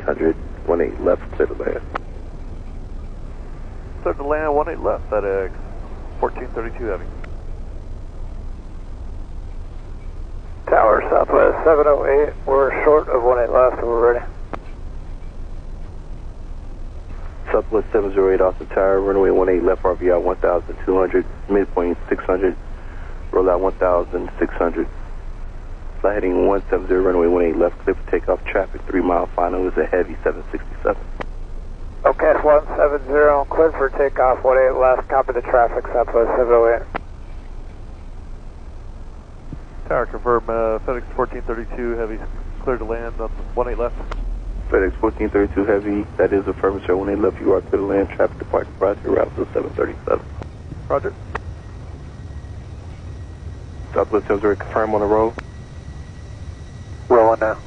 800, 18 left, clear to land. Clear to land, 18 left, FedEx 1432 Heavy. Tower, Southwest 708, we're short of 18 left, so we're ready. Southwest 708, Austin Tower, runway 18 left, RVR 1200, midpoint 600, roll out 1600. Flight heading 170, runway 18 left, clear for takeoff, traffic 3 mile final is a heavy 767. Okay, 170, cleared for takeoff, 18 left, copy the traffic, Southwest 708. Tower, confirm FedEx 1432 Heavy, clear to land on 18 left. FedEx 1432 Heavy, that is affirmative, 18 left, you are clear to land, traffic departure, roger, route to 737. Roger. Southwest 708, confirm on the road. Rolling now.